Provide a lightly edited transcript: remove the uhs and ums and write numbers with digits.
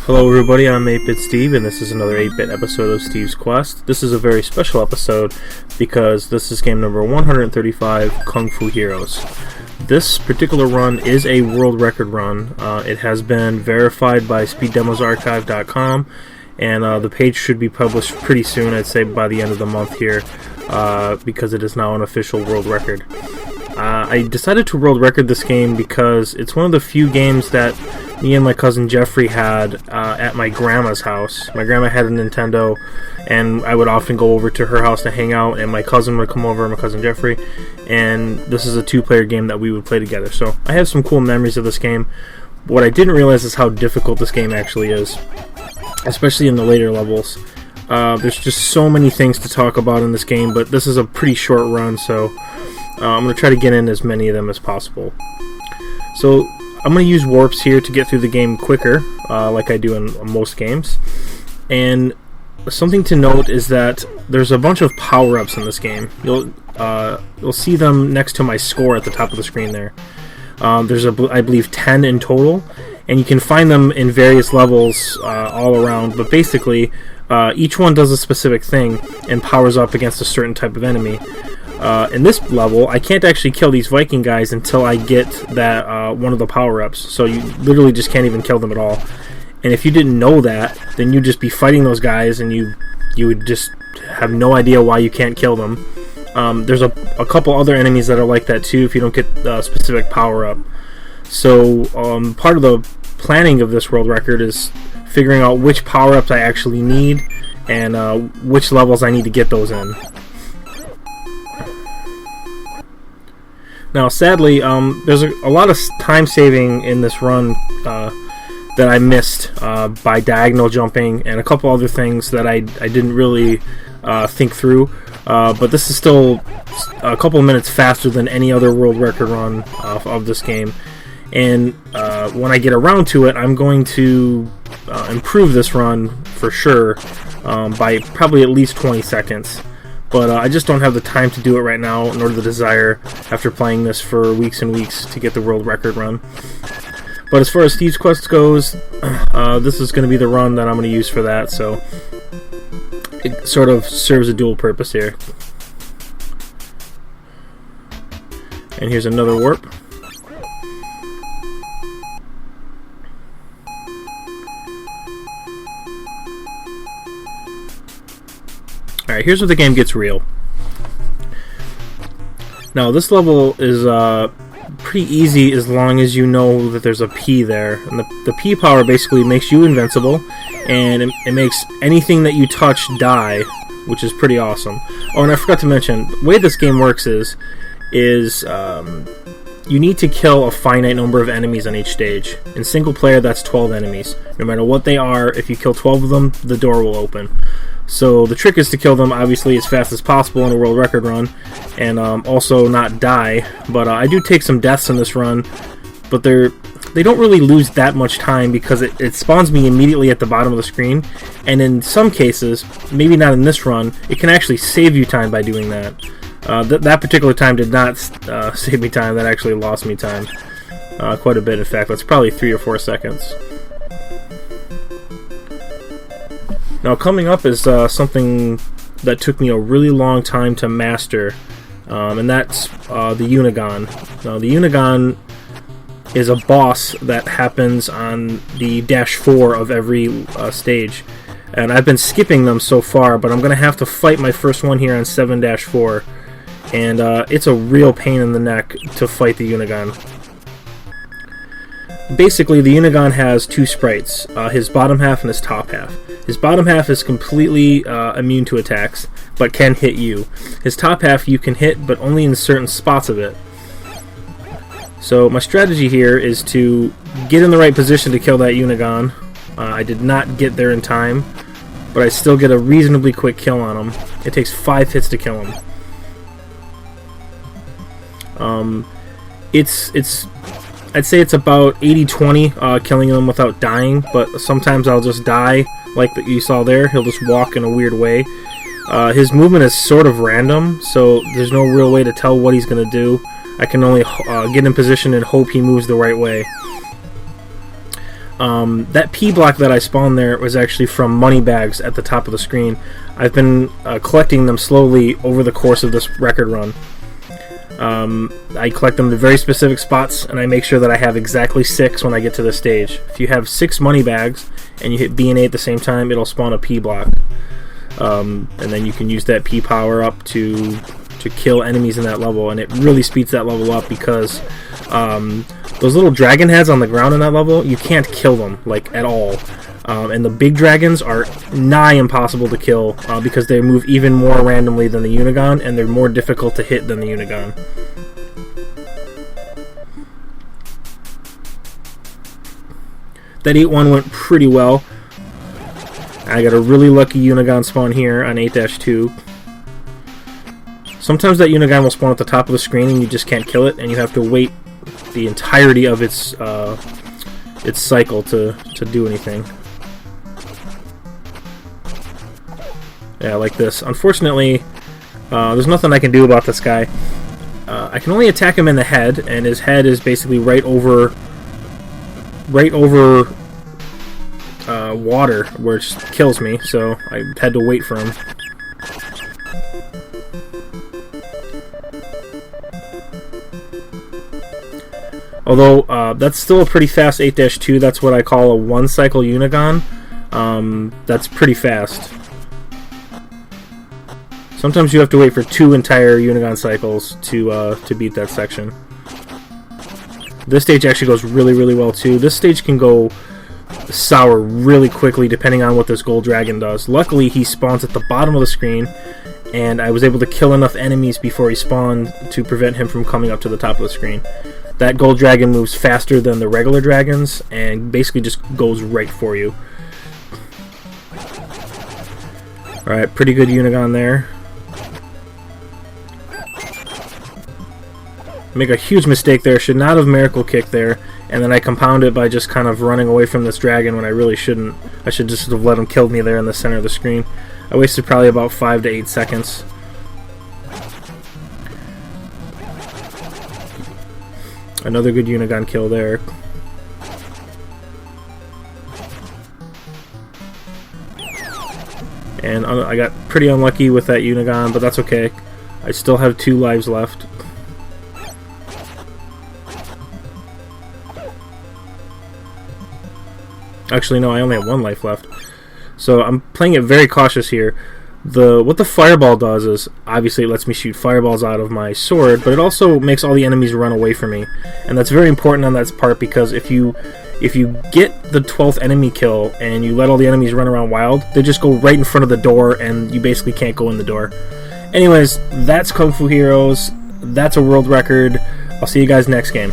Hello everybody, I'm 8-Bit Steve, and this is another 8-Bit episode of Steve's Quest. This is a very special episode because this is game number 135, Kung Fu Heroes. This particular run is a world record run. It has been verified by SpeedDemosArchive.com, and the page should be published pretty soon, I'd say by the end of the month here, because it is now an official world record. I decided to world record this game because it's one of the few games that me and my cousin Jeffrey had at my grandma's house. My grandma had a Nintendo, and I would often go over to her house to hang out, and my cousin would come over, my cousin Jeffrey, and this is a two-player game that we would play together. So I have some cool memories of this game. What I didn't realize is how difficult this game actually is, especially in the later levels. There's just so many things to talk about in this game, but this is a pretty short run, so I'm going to try to get in as many of them as possible. So I'm going to use warps here to get through the game quicker, like I do in most games. And something to note is that there's a bunch of power-ups in this game. You'll see them next to my score at the top of the screen there. There's, I believe, 10 in total, and you can find them in various levels all around. But basically, each one does a specific thing and powers up against a certain type of enemy. In this level, I can't actually kill these Viking guys until I get that one of the power-ups, so you literally just can't even kill them at all. And if you didn't know that, then you'd just be fighting those guys, and you would just have no idea why you can't kill them. There's a couple other enemies that are like that too if you don't get the specific power-up. So part of the planning of this world record is figuring out which power-ups I actually need, and which levels I need to get those in. Now, sadly, there's a lot of time saving in this run that I missed by diagonal jumping and a couple other things that I didn't really think through. But this is still a couple of minutes faster than any other world record run of this game. And when I get around to it, I'm going to improve this run for sure by probably at least 20 seconds. But I just don't have the time to do it right now, nor the desire after playing this for weeks and weeks to get the world record run. But as far as Steve's Quest goes, this is going to be the run that I'm going to use for that, so it sort of serves a dual purpose here. And here's another warp. Alright, here's where the game gets real. Now, this level is pretty easy as long as you know that there's a P there. And the P power basically makes you invincible, and it makes anything that you touch die, which is pretty awesome. Oh, and I forgot to mention, the way this game works is you need to kill a finite number of enemies on each stage. In single player, that's 12 enemies. No matter what they are, if you kill 12 of them, the door will open. So the trick is to kill them, obviously, as fast as possible in a world record run, and also not die. But I do take some deaths in this run, but they don't really lose that much time because it spawns me immediately at the bottom of the screen, and in some cases, maybe not in this run, it can actually save you time by doing that. That particular time did not save me time, that actually lost me time. Quite a bit, in fact. That's probably 3 or 4 seconds. Now, coming up is something that took me a really long time to master, and that's the Unigon. Now, the Unigon is a boss that happens on the -4 of every stage, and I've been skipping them so far, but I'm going to have to fight my first one here on 7-4, and it's a real pain in the neck to fight the Unigon. Basically, the Unigon has two sprites, his bottom half and his top half. His bottom half is completely immune to attacks, but can hit you. His top half you can hit, but only in certain spots of it. So my strategy here is to get in the right position to kill that Unigon. I did not get there in time, but I still get a reasonably quick kill on him. It takes 5 hits to kill him. I'd say it's about 80-20 killing him without dying, but sometimes I'll just die, like that you saw there. He'll just walk in a weird way. His movement is sort of random, so there's no real way to tell what he's going to do. I can only get in position and hope he moves the right way. That P block that I spawned there was actually from money bags at the top of the screen. I've been collecting them slowly over the course of this record run. I collect them to very specific spots, and I make sure that I have exactly 6 when I get to this stage. If you have 6 money bags and you hit B and A at the same time, it'll spawn a P block. And then you can use that P power up to kill enemies in that level, and it really speeds that level up because those little dragon heads on the ground in that level, you can't kill them, like, at all. And the big dragons are nigh impossible to kill because they move even more randomly than the Unigon, and they're more difficult to hit than the Unigon. That 8-1 went pretty well. I got a really lucky Unigon spawn here on 8-2. Sometimes that Unigon will spawn at the top of the screen and you just can't kill it, and you have to wait the entirety of its cycle to do anything. Yeah, like this. Unfortunately, there's nothing I can do about this guy. I can only attack him in the head, and his head is basically right over water, which kills me, so I had to wait for him. Although, that's still a pretty fast 8-2. That's what I call a one-cycle Unigon. That's pretty fast. Sometimes you have to wait for 2 entire Unigon cycles to beat that section. This stage actually goes really, really well, too. This stage can go sour really quickly depending on what this gold dragon does. Luckily, he spawns at the bottom of the screen, and I was able to kill enough enemies before he spawned to prevent him from coming up to the top of the screen. That gold dragon moves faster than the regular dragons and basically just goes right for you. Alright, pretty good Unigon there. Make a huge mistake there, should not have Miracle Kick there, and then I compound it by just kind of running away from this dragon when I really shouldn't. I should just have let him kill me there in the center of the screen. I wasted probably about 5 to 8 seconds. Another good Unigon kill there. And I got pretty unlucky with that Unigon, but that's okay. I still have 2 lives left. Actually, no, I only have 1 life left. So I'm playing it very cautious here. What the fireball does is, obviously it lets me shoot fireballs out of my sword, but it also makes all the enemies run away from me. And that's very important on that part, because if you get the 12th enemy kill and you let all the enemies run around wild, they just go right in front of the door and you basically can't go in the door. Anyways, that's Kung Fu Heroes. That's a world record. I'll see you guys next game.